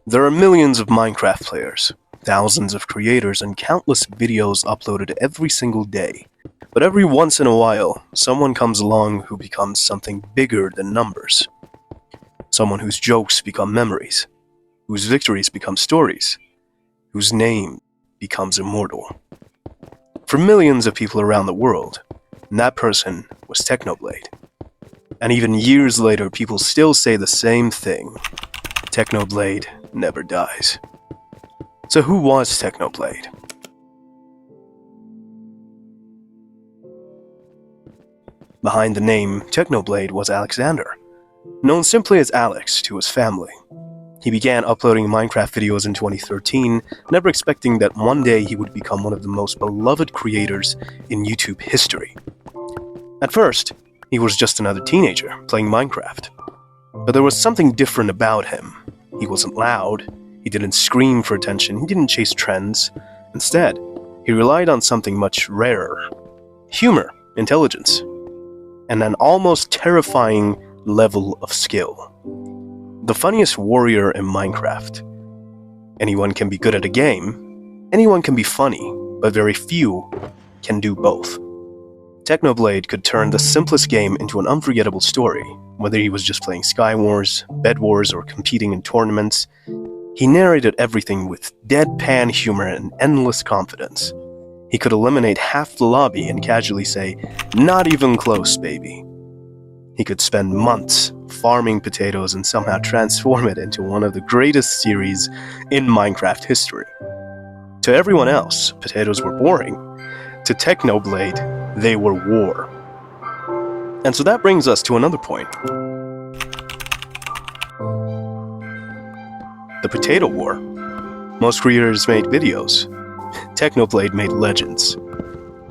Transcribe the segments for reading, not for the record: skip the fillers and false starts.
There are millions of Minecraft players, thousands of creators, and countless videos uploaded every single day. But every once in a while, someone comes along who becomes something bigger than numbers. Someone whose jokes become memories, whose victories become stories, whose name becomes immortal. For millions of people around the world, that person was Technoblade. And even years later, people still say the same thing. Technoblade never dies. So who was Technoblade? Behind the name Technoblade was Alexander, known simply as Alex to his family. He began uploading Minecraft videos in 2013, never expecting that one day he would become one of the most beloved creators in YouTube history. At first, he was just another teenager playing Minecraft. But there was something different about him. He wasn't loud, he didn't scream for attention, he didn't chase trends. Instead, he relied on something much rarer: humor, intelligence, and an almost terrifying level of skill. The funniest warrior in Minecraft. Anyone can be good at a game, anyone can be funny, but very few can do both. Technoblade could turn the simplest game into an unforgettable story. Whether he was just playing Sky Wars, Bed Wars, or competing in tournaments, he narrated everything with deadpan humor and endless confidence. He could eliminate half the lobby and casually say, "Not even close, baby." He could spend months farming potatoes and somehow transform it into one of the greatest series in Minecraft history. To everyone else, potatoes were boring. To Technoblade, they were war. And so that brings us to another point. The Potato War. Most creators made videos. Technoblade made legends.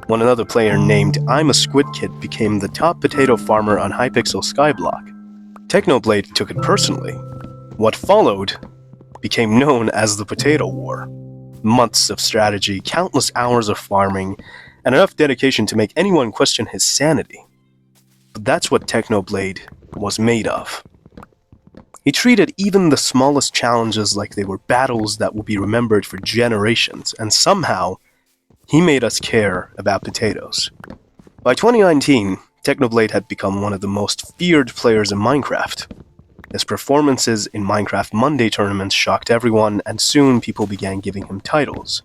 When another player named I'm a Squid Kid became the top potato farmer on Hypixel Skyblock, Technoblade took it personally. What followed became known as the Potato War. Months of strategy, countless hours of farming, and enough dedication to make anyone question his sanity. But that's what Technoblade was made of. He treated even the smallest challenges like they were battles that would be remembered for generations, and somehow, he made us care about potatoes. By 2019, Technoblade had become one of the most feared players in Minecraft. His performances in Minecraft Monday tournaments shocked everyone, and soon people began giving him titles.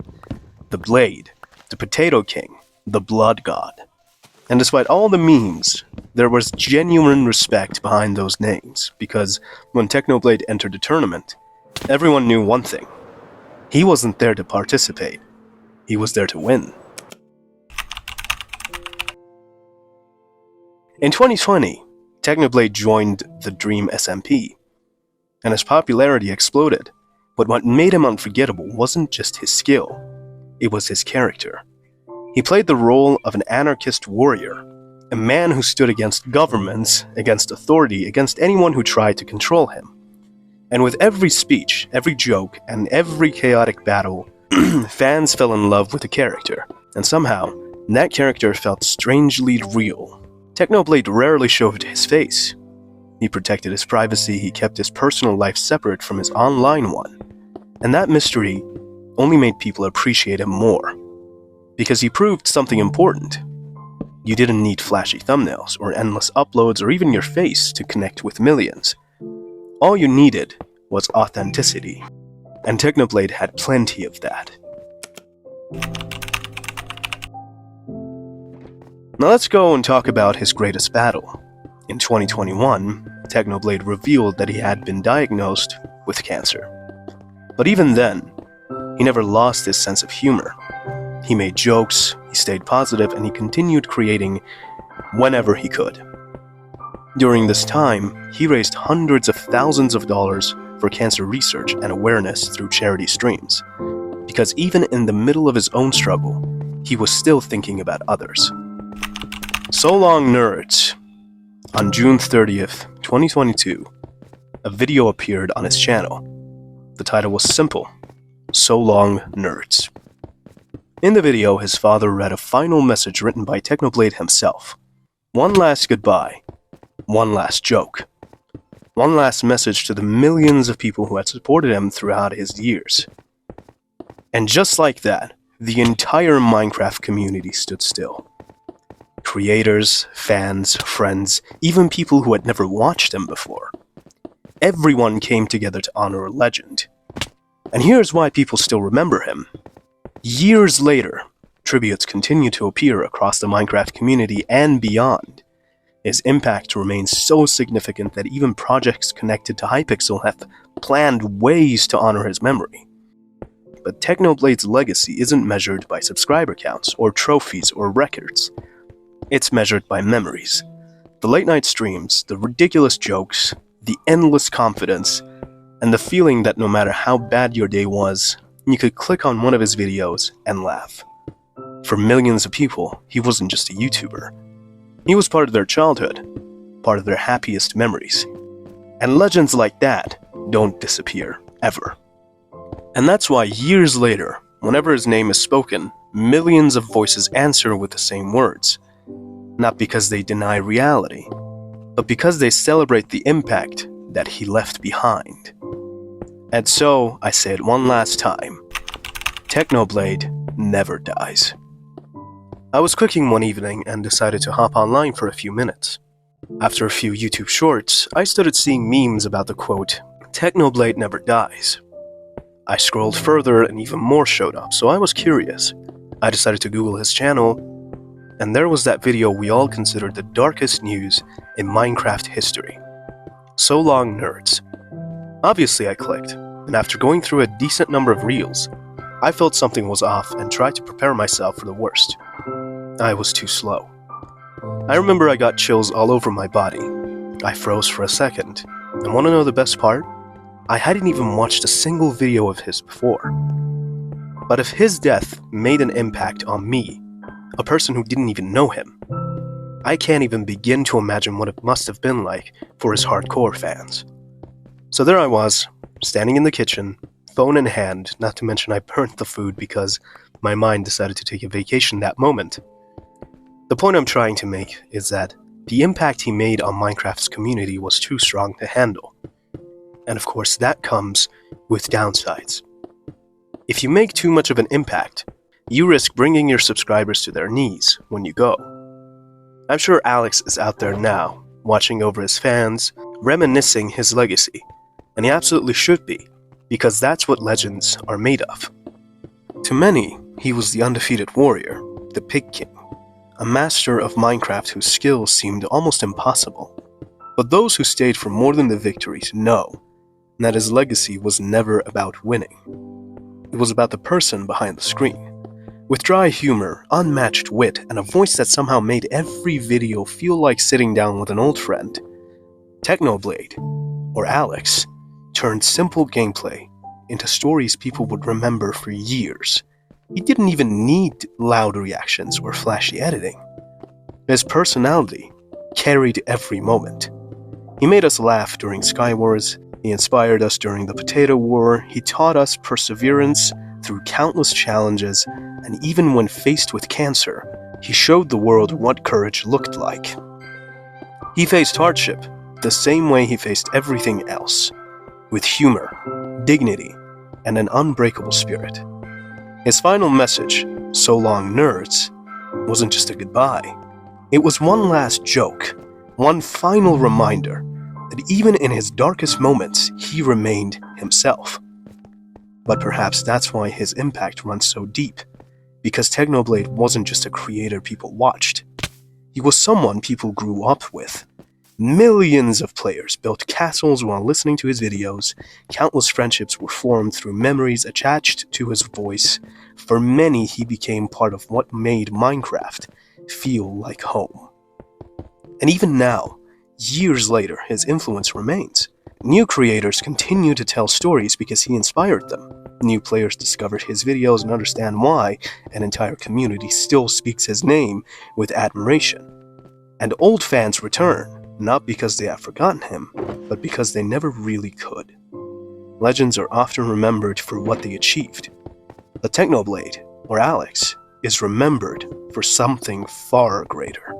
The Blade, the Potato King, the Blood God. And despite all the memes, there was genuine respect behind those names, because when Technoblade entered the tournament, everyone knew one thing. He wasn't there to participate. He was there to win. In 2020, Technoblade joined the Dream SMP, and his popularity exploded. But what made him unforgettable wasn't just his skill, it was his character. He played the role of an anarchist warrior, a man who stood against governments, against authority, against anyone who tried to control him. And with every speech, every joke, and every chaotic battle, fans fell in love with the character, and somehow, that character felt strangely real. Technoblade rarely showed his face. He protected his privacy, he kept his personal life separate from his online one. And that mystery only made people appreciate him more. Because he proved something important. You didn't need flashy thumbnails, or endless uploads, or even your face to connect with millions. All you needed was authenticity. And Technoblade had plenty of that. Now let's go and talk about his greatest battle. In 2021, Technoblade revealed that he had been diagnosed with cancer. But even then, he never lost his sense of humor. He made jokes, he stayed positive, and he continued creating whenever he could. During this time, he raised hundreds of thousands of dollars for cancer research and awareness through charity streams. Because even in the middle of his own struggle, he was still thinking about others. So long, nerds. On June 30th, 2022, a video appeared on his channel. The title was simple: So long, nerds. In the video, his father read a final message written by Technoblade himself. One last goodbye. One last joke. One last message to the millions of people who had supported him throughout his years. And just like that, the entire Minecraft community stood still. Creators, fans, friends, even people who had never watched him before. Everyone came together to honor a legend. And here's why people still remember him. Years later, tributes continue to appear across the Minecraft community and beyond. His impact remains so significant that even projects connected to Hypixel have planned ways to honor his memory. But Technoblade's legacy isn't measured by subscriber counts or trophies or records. It's measured by memories. The late-night streams, the ridiculous jokes, the endless confidence, and the feeling that no matter how bad your day was, you could click on one of his videos and laugh. For millions of people, he wasn't just a YouTuber. He was part of their childhood, part of their happiest memories. And legends like that don't disappear, ever. And that's why years later, whenever his name is spoken, millions of voices answer with the same words. Not because they deny reality, but because they celebrate the impact that he left behind. And so, I say it one last time, Technoblade never dies. I was cooking one evening and decided to hop online for a few minutes. After a few YouTube shorts, I started seeing memes about the quote, "Technoblade never dies." I scrolled further and even more showed up, so I was curious. I decided to Google his channel, and there was that video we all considered the darkest news in Minecraft history. So long, nerds. Obviously, I clicked, and after going through a decent number of reels, I felt something was off and tried to prepare myself for the worst. I was too slow. I remember I got chills all over my body. I froze for a second, and want to know the best part? I hadn't even watched a single video of his before. But if his death made an impact on me, a person who didn't even know him, I can't even begin to imagine what it must have been like for his hardcore fans. So there I was, standing in the kitchen, phone in hand, not to mention I burnt the food because my mind decided to take a vacation that moment. The point I'm trying to make is that the impact he made on Minecraft's community was too strong to handle. And of course that comes with downsides. If you make too much of an impact, you risk bringing your subscribers to their knees when you go. I'm sure Alex is out there now, watching over his fans, reminiscing his legacy, and he absolutely should be, because that's what legends are made of. To many, he was the undefeated warrior, the Pig King, a master of Minecraft whose skills seemed almost impossible. But those who stayed for more than the victories know that his legacy was never about winning. It was about the person behind the screen. With dry humor, unmatched wit, and a voice that somehow made every video feel like sitting down with an old friend, Technoblade, or Alex, turned simple gameplay into stories people would remember for years. He didn't even need loud reactions or flashy editing. His personality carried every moment. He made us laugh during Skywars, he inspired us during the Potato War, he taught us perseverance through countless challenges, and even when faced with cancer, he showed the world what courage looked like. He faced hardship the same way he faced everything else, with humor, dignity, and an unbreakable spirit. His final message, "So long, nerds," wasn't just a goodbye. It was one last joke, one final reminder that even in his darkest moments, he remained himself. But perhaps that's why his impact runs so deep, because Technoblade wasn't just a creator people watched. He was someone people grew up with. Millions of players built castles while listening to his videos. Countless friendships were formed through memories attached to his voice. For many, he became part of what made Minecraft feel like home. And even now, years later, his influence remains. New creators continue to tell stories because he inspired them. New players discovered his videos and understand why an entire community still speaks his name with admiration. And old fans return, not because they have forgotten him, but because they never really could. Legends are often remembered for what they achieved. The Technoblade, or Alex, is remembered for something far greater.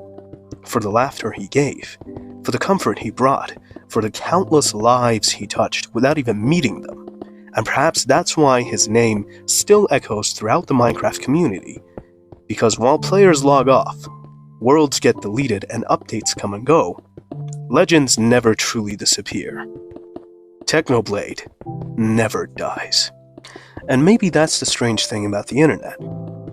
For the laughter he gave, for the comfort he brought, for the countless lives he touched without even meeting them. And perhaps that's why his name still echoes throughout the Minecraft community. Because while players log off, worlds get deleted and updates come and go, legends never truly disappear. Technoblade never dies. And maybe that's the strange thing about the internet.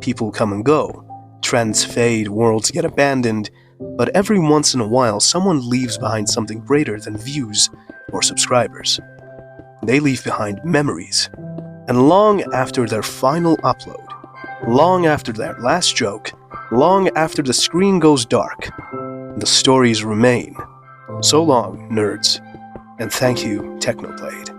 People come and go, trends fade, worlds get abandoned, but every once in a while someone leaves behind something greater than views or subscribers. They leave behind memories, and long after their final upload, long after their last joke, long after the screen goes dark, the stories remain. So long, nerds, and thank you, Technoblade.